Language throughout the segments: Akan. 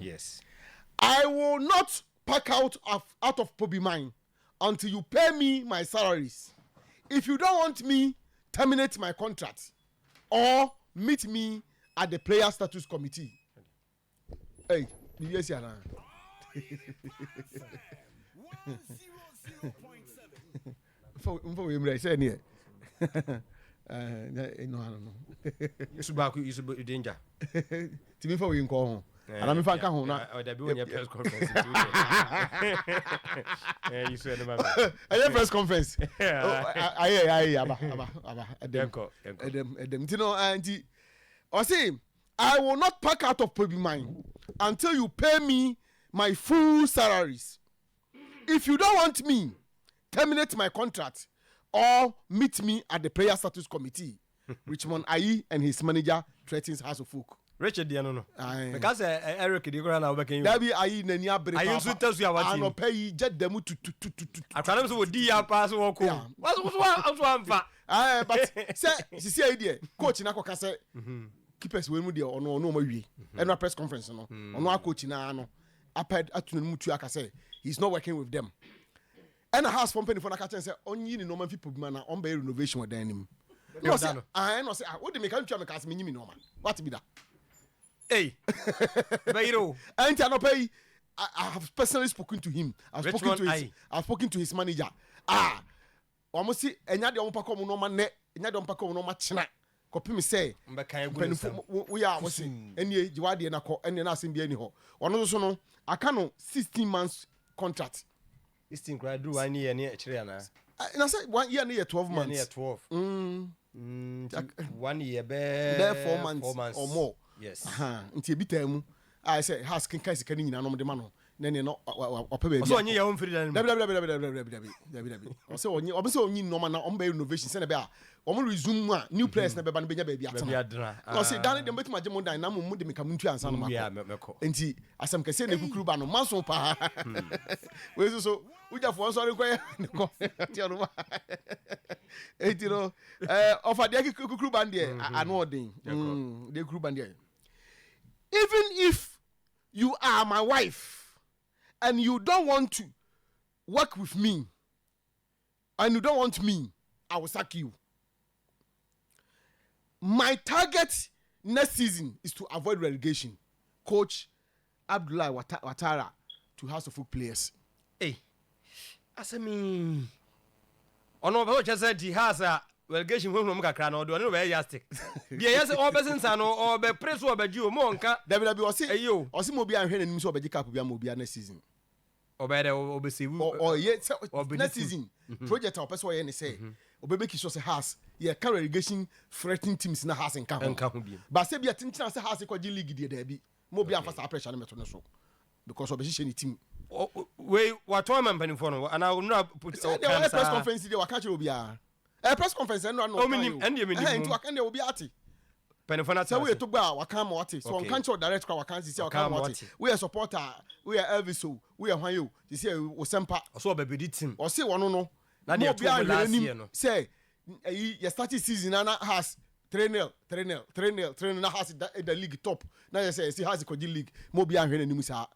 Yes. I will not pack out of Pobi mine until you pay me my salaries. If you don't want me, terminate my contract or meet me at the player status committee. Hey, yes, Yana. For him, say near. No, I don't know. You should be danger. To me, for we call home. And I'm in fact, home now. Or there be on your press conference. You said about a press conference. I say, I will not pack out of Pobi mine until you pay me my full salaries. If you don't want me, terminate my contract or meet me at the player status committee. Richmond Ayi and his manager threatens House of Folk. Richard Diano. Because Eric, you go now working. That be Ayi Nania Bre. I used to tell you what you pay jet them to. I can't also dia pass walk. What's one fa? But say, see idea. Coach Nako Kase. Keepers we mu dey ono no mawie. And press conference no. Ono coach na no. Aped atunu mu tu akase. He's not working with them. And a house company for Naka say onyi ni normal people man na on be renovation with them. No say I no say what dey make am try make as me nyimi normal. What be that? Hey. Bayro. And I no pay. I have personally spoken to him. I've spoken to his manager. Almost see enya de ompa kom no ma ne, enya de ompa kom no ma chena. Kopi me say we are was eni jiwade na ko eni na asem bia ni ho. Ono so no aka no 16 months contract. 16 grad do 1 year near chire na. Na say 1 year near 12 months. Near 12. 1 year be 4 months or more. Yes. Nti ebitamu I say has kin kai sika ni nyina no de ma no na ne no opa ba bi. So onye ya hom free dan. Dabi. O say onye no ma na on be innovation se na be a o mo resume a new players na be ba no benya ba bi atena. No say dan de betima agemo dan na mo de meka muntu ansa no ma. Nti asem kese na kukuru ba no maso pa. We so uja fo so re ko ti ono ma. Enti no ofa de kukuru ba de anu odin. De kukuru ba de. Even if you are my wife and you don't want to work with me and you don't want me, I will sack you. My target next season is to avoid relegation. Coach Abdullah Watara to House of Folk players. Hey, as I mean, ono be just said he has a relegation when we kakra no do no be yastic. Dia yes all persons no or be press or be ju mo nka. David o si mo bi anhwe nanim so obeji cap bia mo bia next season. Obede obesiwu or next season project our person here say obe make sure say has yeah carry relegation threatening teams na has nka ho. But say bia tintina say has ko league dia da bi mo bia fa sa pressure na meto no so because obe hye ni team. We what time man for no and I will not put press conference dey waka kire obia. Press conference no no. Nti waka dey obi ati. Penifona say we to gba waka ma wati. So on kan direct kwa waka say waka ma wati. We a supporter, we are Elviso, we are Hwan you. You say o sempa. So obedi team. O say wono no. Na dey to last year no. Say you start season na has 3-0 na has the league top. Na you say has the league. Mo bia hwe nanim sa.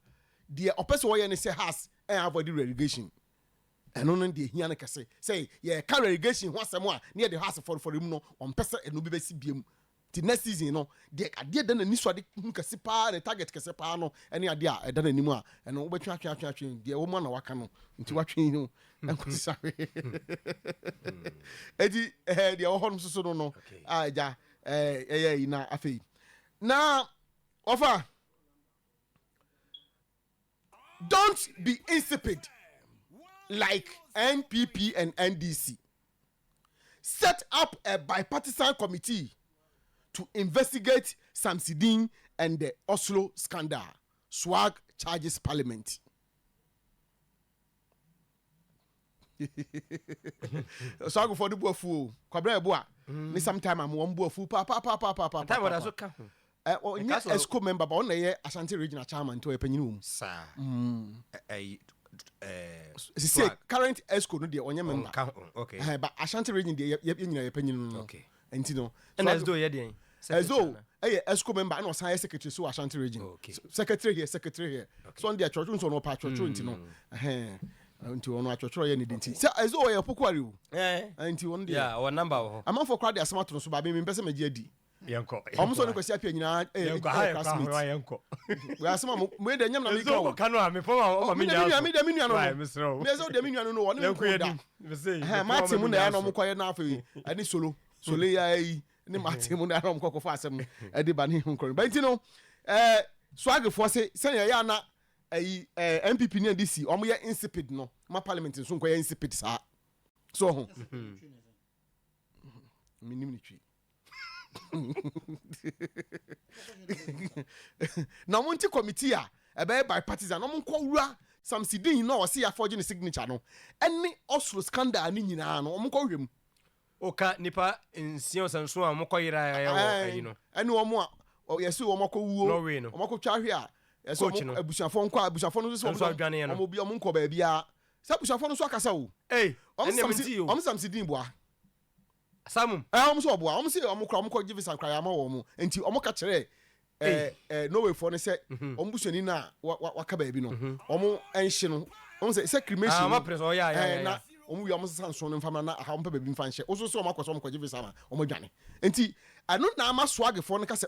The opperson wo ye ne say has and avoid relegation. And on the here na kase say yeah carry relegation ho asem a near the house for him no on pesa eno be si biem the next season no the ade dan ani so ade kase pa the target kase pa no ene ade a dan ani mu a eno wo betwa atwa the wo ma na waka no nti watwe no enko sare edi the wo hono so no ja na afei na offer don't be insipid like NPP and NDC. Set up a bipartisan committee to investigate Samsidin and the Oslo scandal. Swag charges parliament. So I go for the boafu. Kwabra boa. Ni sometime I'm one boafu pa. Time what aso ka. ESCO member but on the Asante regional chairman to a penyum. Sir. Say current ESCO no dey onye member. Okay. But Ashanti region dey nyina ye penyum no. Okay. Enti no. And as do ye dey. As though ESCO member and was secretary so Ashanti region. Okay. Secretary here. So on the church no pa church no. Nti ono atwotwo ye ne dinti. Say ezo o ye pokwari o. Nti won dey. Yeah, our number ho. Am for crowd asma to so ba me pese magi adi. Yenko. Omo so ne kwasi apia nyina yenko. We asma mo de nyam na me ka o. Kanu a me pom o me nua no. Right, Mr. Me so de me nua no won me ko da. Me say. Martin mu na ya no mo koye na afi ani solo ya yi ne Martin mu na no mo kokofo asem ade ba ne hu kro. Ba nti no swag for say ya na MPP ni DC omo ye insipid no ma parliament nso nko ye insipid sa so ho minim ni twi na monti committee a ebe bipartisan no monko wura Sam Sidin no o se ya forge ni signature no eni Oslo scandal ni nyina no monko hwem oka nipa nsion sanso a mokoyira ya you know eni omo a yesu omo ko wuo omo ko twa hwe a yesu abusuafo nko abusuafo no so omo bi omo nko ba bia sa abusuafo no so akasa o omo Sam Sidin boa Samum omo so boa omo se omo kra omo ko give san kra ya ma wo mo enti omo ka kire no way for ne se omo busuani na waka ba bi no omo enhye no omo se cremation ma preso ya na omo wi omo sanso no mfama na ha omo pa ba bi mfa nhye oso so omo akwaso omo ko give san omo dwane enti anu na ama swag for ne ka se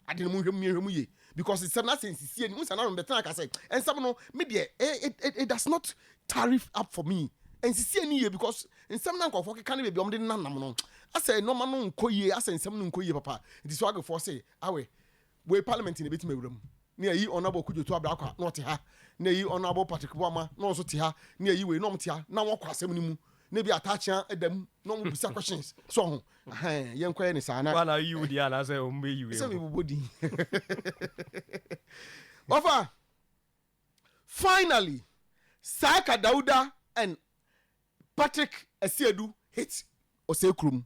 ade no mu hwem ye because it's not sensicie ni musa na no betra ka se ensam no me de it does not tariff up for me ensicie ni ye because ensam na nkofo ke kan be bi omo de nanam no asa no ma no nkoye asa ensam no nkoye papa it is swag for say awe we parliament ni betima wuram ni ayi honorable kujoto abrakwa no te ha ni ayi honorable Patrick Boama no so te ha ni ayi we no te ha na won kwa asem ni mu na bi attachia edam no mo bisa questions so ho yen koye ni sana wala you di ala say o mbe you say me body ofa finally Saka Dauda and Patrick Asiedu hit Osekrum.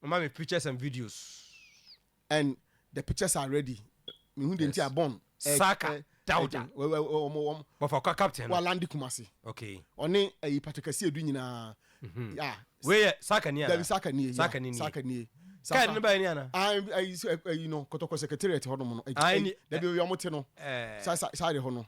Mama me pictures and videos and the pictures are ready. Me hu de nti abon Saka Dauda but for captain Walandi Kumasi. Okay. Oni Patrick Asiedu nyina yeah. Where Saka ni ana? Saka ni. Kai no ba ni ana? You know Kotoko secretariat hono no. Da bi we mote no. Sa de hono.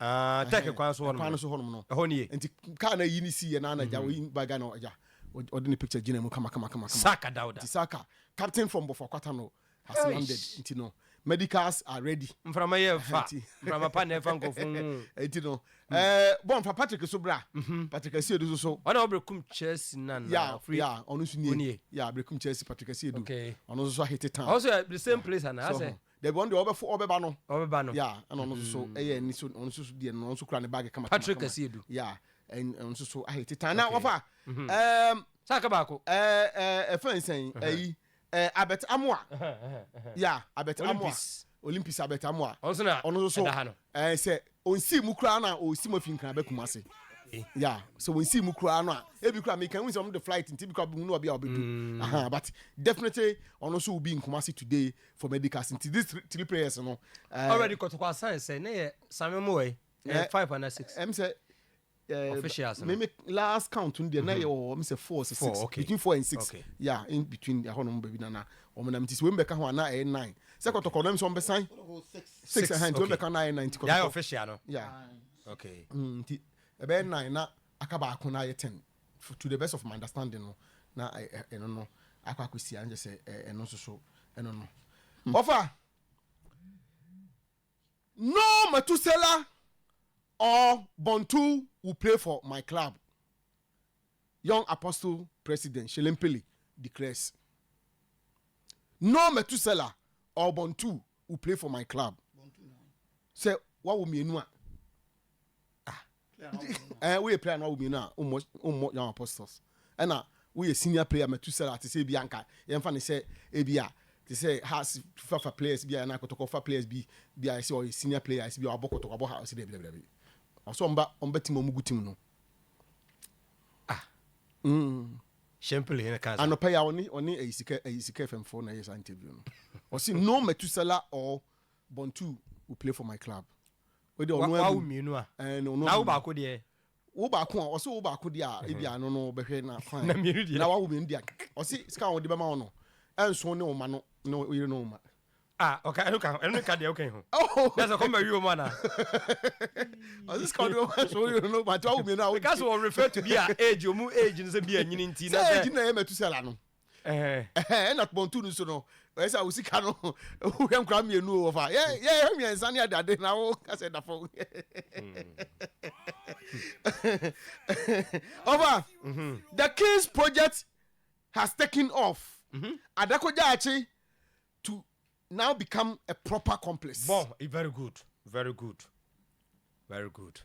Take kwan so hono. Kwan so hono no. Ho ni. Enti ka na yi ni si ye na na ja we ba ga no ja. Ordinary picture gina mu kama. Saka Dauda. Saka captain from Bofokwata no has landed. Enti no. Medicals are ready. From a fa. From a pan fan go fun. Enti no. Bon for Patrick so bra. Patrick Asiedu so. Ona obrekum Chelsea na. Yeah, onu so ni. Yeah, brekum Chelsea Patrick Asiedu. Okay. Onu so hit town. Also the same place and I say. The one the obeba no. Obeba no. Yeah, and onu so ni so onu so die no so kra ne bag kama. Patrick Asiedu. Yeah, and onu so hit town. Now ofa. Saka bako. Fansen Abet Amwa. Yeah, Abet Amwa. Olympics Abet Amwa. Onu so say on si mu kra na o si mafin kan be Kumasi. Yeah, so when see mu kra na e bi kra me can win some the flight until because we know be obedu. But definitely on also will be in Kumasi today for medicals into these three players no. Already Kotoko Asante say na Samuel Moe 5 and 6. Say officials. Me last count on there na you say 4 or 6. Okay. Between 4 and 6. Okay. Yeah, in between the hono baby na o me na mtis we mbeka ho na 9. Say Kotoko dem so mbesan 6 and we mbeka na 9 Kotoko. Yeah, official no. Yeah. Okay. About 9 na akaba akuna ye 10 to the best of my understanding no na no akwa kwesi anje say eno so eno no offer no Matusela or Bontu will play for my club. Young Apostle President Shelempeli declares no Matusela or Bontu will play for my club. Say what will me no we play now we na almost young apostles and we a senior player Metusela to say Bianca yemfa ne say ebia to say has fafa players bia na Kotoko fa players bi I say or senior players bi abokotoko abo house dey be so omba team omugu team no Shempele in a cancer. And pay oni a isike FM4 na yes interview no or see no Metusela or Bontu will play for my club. Wow, me no. No. Now ba ko de. Wo ba ko o so wo ba ko de a e bia no behwe na fine. Na me na wa wo me ndia. O si ska wo de be ma wo no. Enso ne wo ma no no yire no ma. okay, I don't can okay. Oh, That's a come you man. This called so you know, but tell me now. Because we refer to be a age, you move age and say be a ninety. Say age na to sell no. Not bontu no so no. Where's our sika no? We am cram you know over. Yeah, me and Sanya that now. I said that for. Over. The Kings project has taken off. Adako Jachi to now become a proper complex. Bon, very good. Very good. Very good.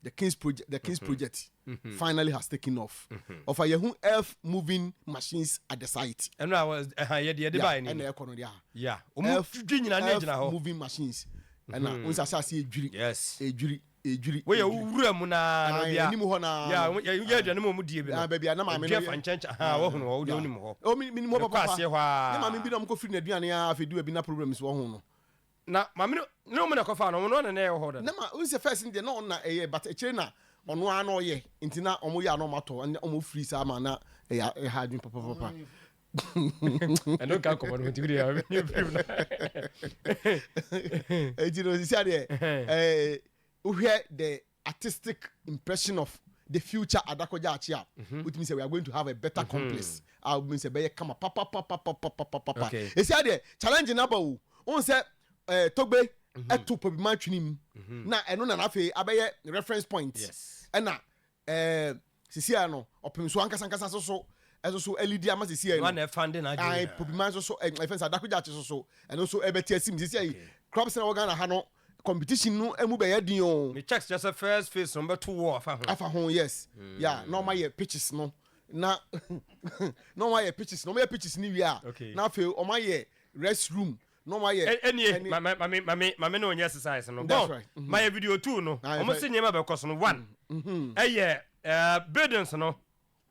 The Kings project finally has taken off. Of a Yahoo earth moving machines at the site. And I was and the economy. Yeah. Earth moving machines. And now once I see a jury. Yes. A jury. We are Uramuna. Yeah, the animal baby, and I'm a fan change. Oh, minimum papa. I'm be go free Nadiana if you do a bina problems. Now, Mamma, no man, a fan, no one an air holder. Nama, who's the first in the no, but a china on one or ye, intina, omoya no matter, and almost free Samana, a hiding papa. I don't come on with you. We hear the artistic impression of the future Adako Jachia, which means we are going to have a better complex. I mean, say, come papa. Okay. It's here, challenge number one, say, Togbe, at two per my trim. Now, I know an affair, I reference point. Yes. And now, Siciano, or Pimswanka Sankasa so. As also LED amas is here. One funding I put my also a fence at Dakuja also, and also EBT seems this year. Crops and organ hano competition no emube dio. Me checks just a first phase number 2 war. Afa home, yes. Yeah, no my pitches no. Na no my pitches, no my pitches new year. Okay. Now feel on my restroom. No my any my no exercise no. That's right. My video 2 no. Almost see nyama because no 1. Buildings no.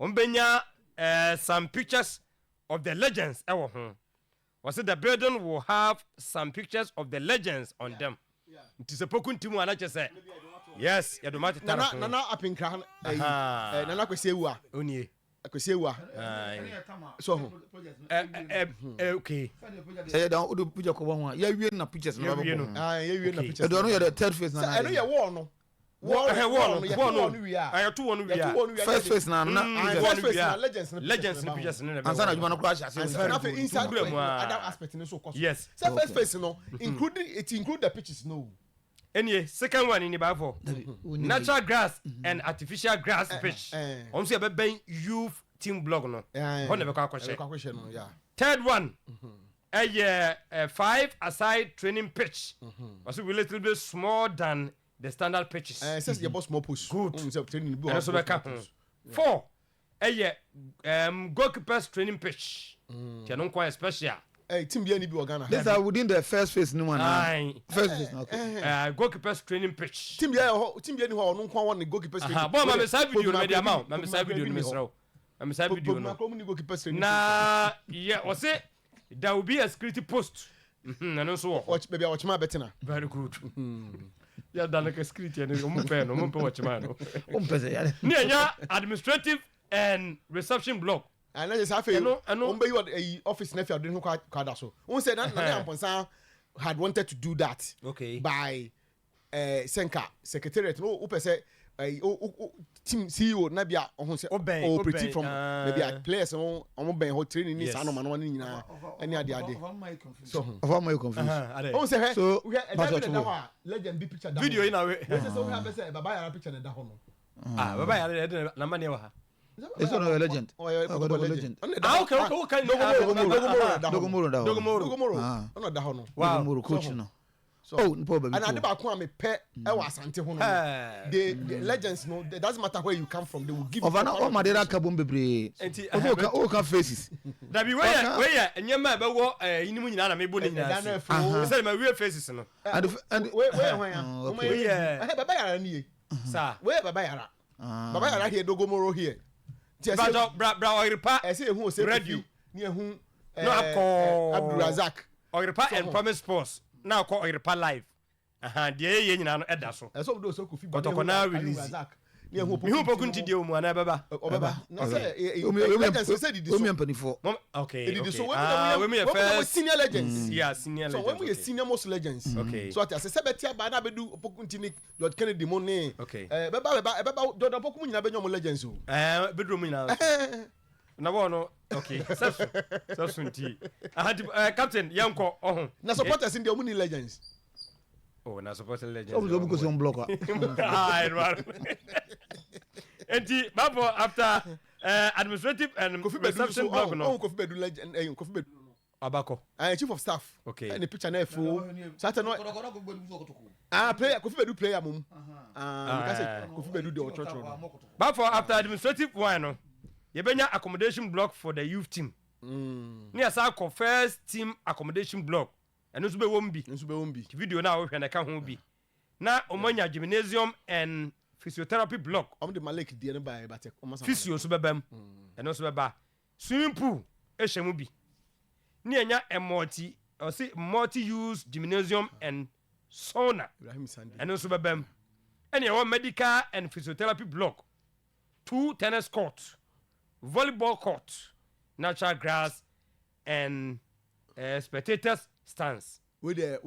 Ombenya some pictures of the legends. Was it the building will have some pictures of the legends on them? It is a pokun timu anache say. Yes, you do matter. Nana apinkra nana kwesewa. Onie. Kwesewa. So okay. Say down odo picture ko won. Ya wie na pictures na ba. Ya wie na pictures. E do no ya the third face na. I know ya wall no. Wall I two one we first face na first face na legends pictures na. Ansa na juma no crash ase. Inside other aspect no so cost. Yes. So first face no include the pictures no. Anyway, second one in the Bible. Natural grass and artificial grass pitch. Once you have youth team blog no. On never question. Third one. A 5-a-side training pitch. Was a little bit smaller than the standard pitches. Says your boss more push. Good. And so 4. Goalkeepers training pitch. Don't quite special. Team be any be Ghana. These are within the first phase no one. First phase okay. Goalkeepers training pitch. Team be any ho no kwa one goalkeepers training. Bon ma side video no media amount. Ma side video no mesro. Ma side video no. Na yeah, was it there will be a security post. And also watch baby watch my better. Very good. Yeah, done like a security and no watch man. Near administrative and reception block. And I just have a office nephew I didn't quite so. One said that had wanted to do that. Okay. By Senka secretariat. No, Upe say team CEO Nabia on say operative from maybe players on ben ho training ni sano man one ni na any ade. So of my confused. Oh say so we have legend be picture that. Video in a way. We say we have say baba ya picture na da ho no. Baba ya na mani wa. It's not a legend. Oh, legend. Okay. Dogomoro. No da ho no. Dogomoro coach no. Oh, no baby. And I never come me pet e wa Asante ho no. The legends no, it doesn't matter where you come from, they will give you. All my data kabum bebre. All can faces. That be where enyema be wo inimu nyina na mebo ni nyina. Say my real faces no. And where baba yara ni. Sir. Where baba yara? Baba yara here Dogomoro here. Bra Oiripa. I say who say radio. Near who No Abdul Razak. Oiripa and Promise Sports. Now call Oiripa live. The nyina no eda so. So do so Kofi Kotoko na release. ne ho me hu poku ntidi o mu ana beba obeba na say legends say di so me mpanifo okay it is so when we senior legends yeah senior legends so when we senior most legends okay so at say betia ba na bedu poku ntini George Kennedy mo ne beba Jordan poku mu nyina benyo mo legends o bedroom nyina na no okay so nti captain yanko na supporters in the omuni legends oh na supporters legends o buko so block enti babo after administrative and reception block no Kofi Bedu legend Kofi Bedu abako chief of staff okay and the picture na fo sata no player Kofi Bedu player mum because Kofi Bedu the ochocho but for after administrative one no you benya accommodation block for the youth team near sa ko first team accommodation block and nso be wombi video na wo hwe na ka ho bi na omanya gymnasium and physiotherapy block the Malik die ne by but physio so bebam and no so beba swimming pool e hwemu bi ne anya multi use gymnasium and sauna and no so bebam and your medical and physiotherapy block 2 tennis courts volleyball court natural grass and spectators stands with the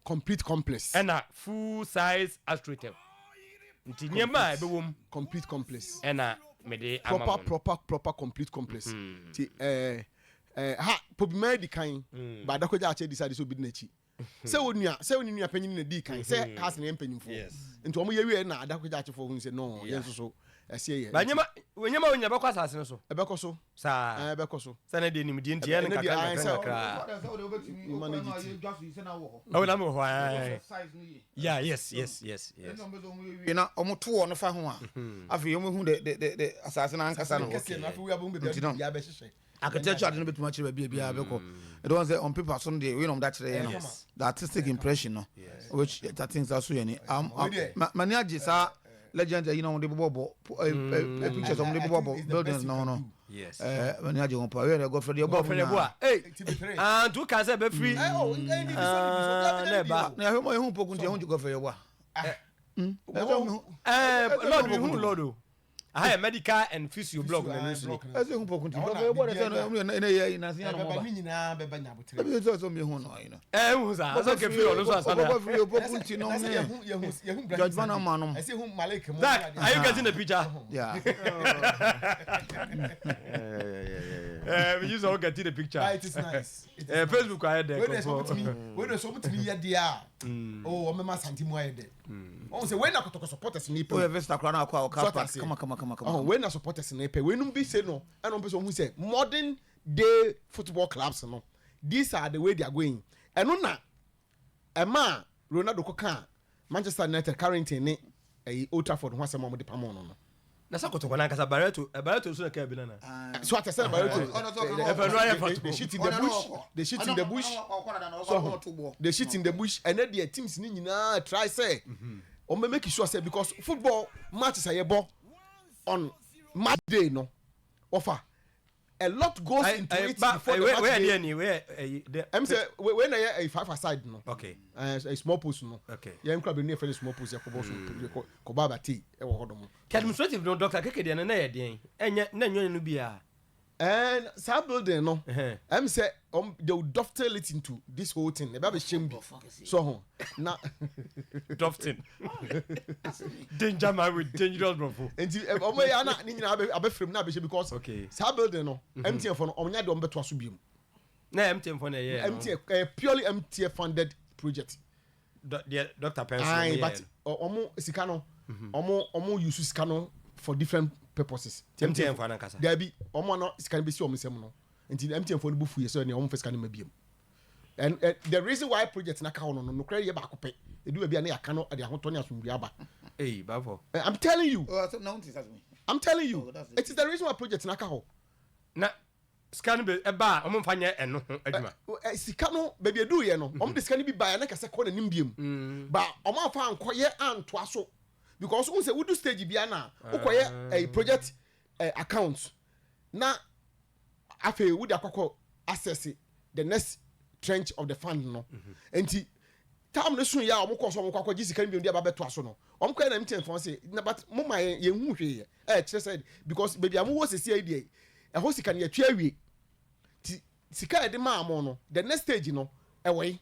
complete complex and a full size astroturf nti nyema be wom complete complex and a mede proper complete complex ti ha pobima di kan ba da koja ache decide so bi na chi se onua panyin na di kan se has na empanyimfo nti omo ye wie na adakoja ache fo hu se no yenso so asie ye ba nyema onya be kwa asase no so ebeko so sa ebeko so sa na de nim die ntie na kaka oh na mo yeah yes you know omo to no fa ho a afi omo hu de asase na ankasa no architecture I don't bet much about bia beko it was on paper some day we know that the artistic impression no which that things are so yani mani agisa legend you know the bobo pictures of the bobo buildings no yes mani agi on pa we go for the bobo hey and you can say be free neba na he mo poku nti he go for your lord I have medical and physio blog na news. Ase hu poku nti go for your boy say no ene ye na se no ba ni nyina be ba nya botre be so me hu no ina hu sa so ke free on so asana go for your poku nti no ne George Van Amano I say hu Malik mo are you getting the picture yeah we use all get the picture it is nice Facebook I there when so mutimi ye dia oh o mema santimu aye de on say when na Kotoko supporters ni pe o Vesta kra na akwa come oh when na supporters ni pe when be say no and on person who say modern day football clubs no these are the way they are going eno na ema Ronaldo koka Manchester United currently ni Old Trafford ho asem mo de pamon no na sa Kotoko na kasa Barreto so na ka bi na so at say Barreto the shit in the bush the shit in the bush and then the teams ni nyina try say o make sure say because football matches are bo on match day no offer a lot goes into it before the match day where I'm say when a 5-a-side no okay a small post no okay yeah am club near for small post yakobo so ko baba tea e wo hodo mo administrative no doctor keke de na ye den enya na nyo no bia and that building no I'm say they will dovetail it into this whole thing eba be shembi so ho na dovetail danger man with dangerous bro and omo ya na ni nyina abe frame na be because okay that building no MTN for no onya de ombeto aso biom na MTN for na yeah MTN purely MTN funded project Dr. Penson but omo sika no omo use sika no for different purposes MTN for ankasa there be omo no sika be si omo sem no nti MTN for no bu fuye so na omo sika no mabiem and the reason why project na ka no no kra ye ba kope edu bia na ya ka no de ahoto ne asomdua ba eh bafo I'm telling you I'm telling you Oh, it is the reason why project na ka ho na scan be eba omo mfanya eno adwuma sika no be be edu ye no omo de sika ni bi ba ya na ka se ko na nimbiem ba omo afa ankoye anto aso because we say we do stage bia na ukoye a project account na afi we dey akoko access the next tranche of the fund no enti time no soon ya omko so omko akwaji sika bi ndi aba beto aso no omko na mtn phone say na but mama ye hu hwe kire said because baby am wo sesi ai dey ho sika na yatwa awie sika e de ma amo no the next stage no we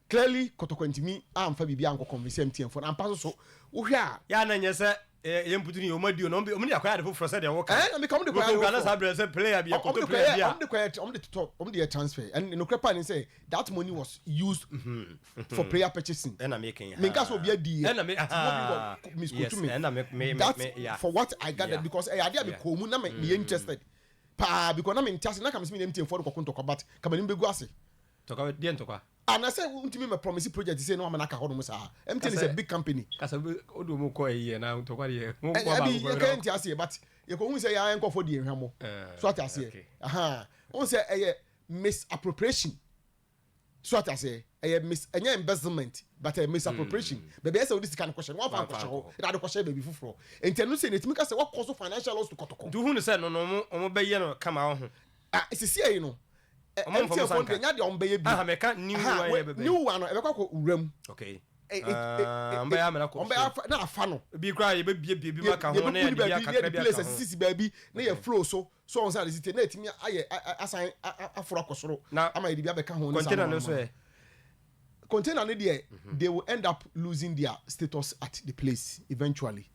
clearly Kotoko ntimi amfa bibia anko convince mtn phone ampa so wo hwe a ya na nyese ye mputu ni omadio no omo ni akwaya de foforo se de wo ka na me come de kwaya na sa bre se player bia Kotoko player bia om de top om de transfer and no crepa ni say that money was used for player purchasing na making me gas obi adi na me misquote me na me yeah for what I gathered because I ade be ko mu na me interested pa because na me interest na kam se me mtn phone ko ntoko but kam ni begu ase toka de ntoko and I say ultimate my promise project say no am na ka ho no sa MTN is a big company kasa odo mo ko ye na ntoko de mo ko ba you can't ase but you ko hu say ya enko for de ehwamo so at ase on say misappropriation so at ase enya investment but a misappropriation baby say this kind of question one fan question that the question baby fufuro enti say netimi ka say what cause financial loss to Kotoko do hu no say no mo be ye no kama ho sisi ayi no MTN phone de nya de on be ye bi meka new one ye bebe new one no e be kwa uram okay ombe ya mena ko ombe na afa no bi kra ye be bie maka ho na ye bia kakra bia place sisi baabi na ye flow so on say the na etimi aye asan aforo akosoro ama ye bia be ka ho container no so e container no there they will end up losing their status at the place eventually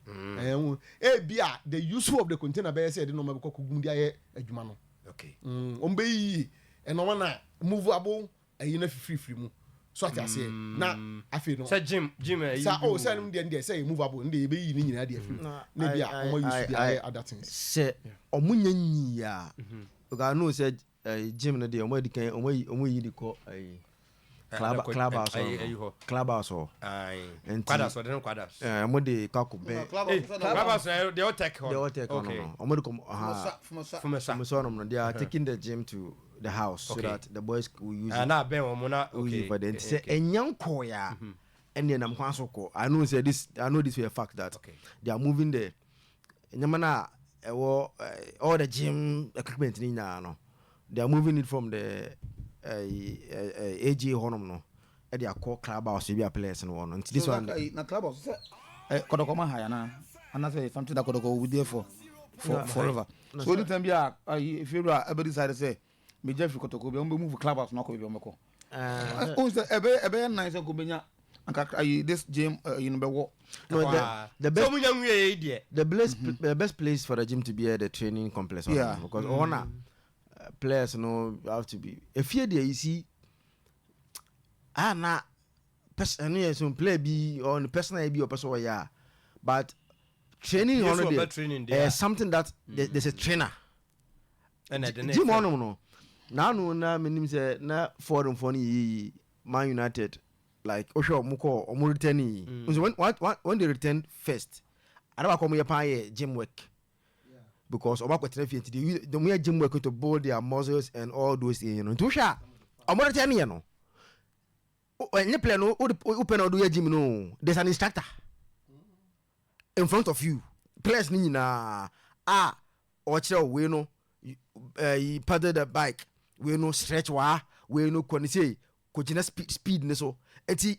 bia the use of the container be say the no mabeko kugum dia adwuma no okay ombe yi eno wana movable ayi na free mu so ati ase na afi no say gym sa say no dey say movable dey be yi ni nyina dey free na bia omo use their other things say omunya nyia oga no say gym no dey omo dikan omo yi di ko clubhouse ai quadras or den quadras omo dey kakuben clubhouse they all take okay omo dey come from no they are taking the gym to the house so that the boys will use it na ben omo na okay for them say enyanko ya ene nam kwanso ko I know this for a fact that they are moving the nyamana all the gym equipment ni no they are moving it from the AG honum no e they are called clubhouse be a place no one this one na clubhouse Kotoko ma haya na and say something that Kotoko will be there for forever so the time bia if you are every side say me Jeff Kotoko be move clubhouse na ko be meko say ebe nice ko benya anka this gym you know be wo the best place for the gym to be at the training complex because owner players no have to be if you there you see na person here some play be on personal be or person yeah but training on something that there's a trainer and the gym on no now na menim say na foreign funny Man United like osho muko omo returning when they return first I don't come here pay gym work because oba kwetena fienti the more gym work to build their muscles and all those things you know to sha omo returning you know when you play no open or do your gym no there's an instructor in front of you players ni na or chira we no you paddle the bike we no stretch we no say kojina speed ne so enti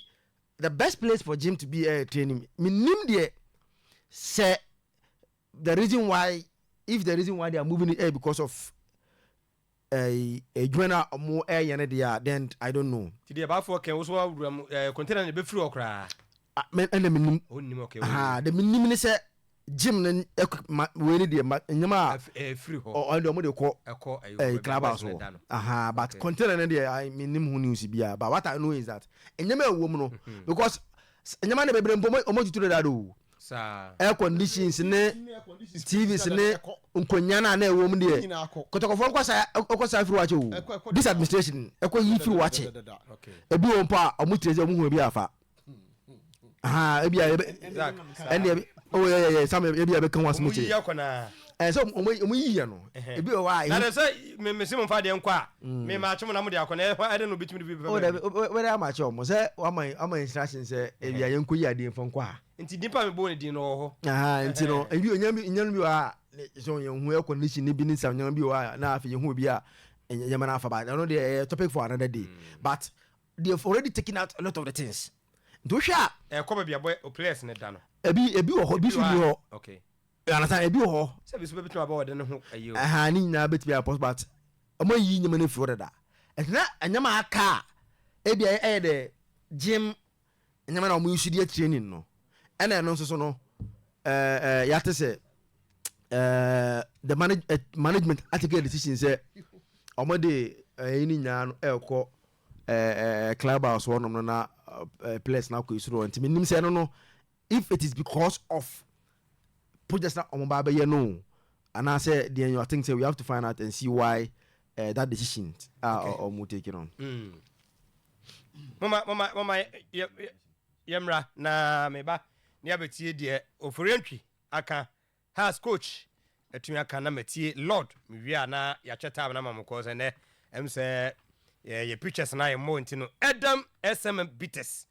the best place for gym to be training minim there say the reason why they are moving it because of a joiner more air then I don't know today about for can also container ne be free okra and the minim okay the minim say gym we need the nyama free ho or the mo dey call clubhouse but container there I minim who news bia but what I know is that nyama ewo mu no because nyama na bebre mpo omo tutu da do air conditions ne TVs ne nkonya na ewo mu de Kotoko fo nkwasa free watch o this administration yi free watch ebi won pa omo tireze omo hu ebi afa ebi and yeah some ebi abe kan wasmo che so omo yi ya no ebi o wa na say me sim fa de nkwa me ma chemo na mo de akona I don't know between the people we dey ma che omo say ama instruction say ebi ayen ko yi ade fo nkwa nti dipa me bo ne din no ho nti no ebi onyam bi wa so yen hu e condition ne bi ni sam nyam bi wa na afi yen hu bi a nyama na afa ba no dey topic for another day but they have already taken out a lot of the things. Do sha come be boy players ne da no. Ebi wo ho bi so bi ho. Okay. Understand ebi wo ho. Say bi so be between about the ho ayo. Ni na betbi a but omo yi nyama na fi da. Na anyama aka ebi the gym nyama na omo use dey training no. Ena no so no ya te say the management take a decision say omo dey ni nya no ekọ clubhouse one no na place na ko isuro ntimi nim say no if it is because of projects na omo ba ye no and I say then you think say we have to find out and see why that decision omo taking on. Mama yemra na meba ne abetie de oforiantwi aka has coach etumi aka na metie lord mewia na ya cheta na mamko se ne em se ye pictures na ye mo ntino Adam SM Bites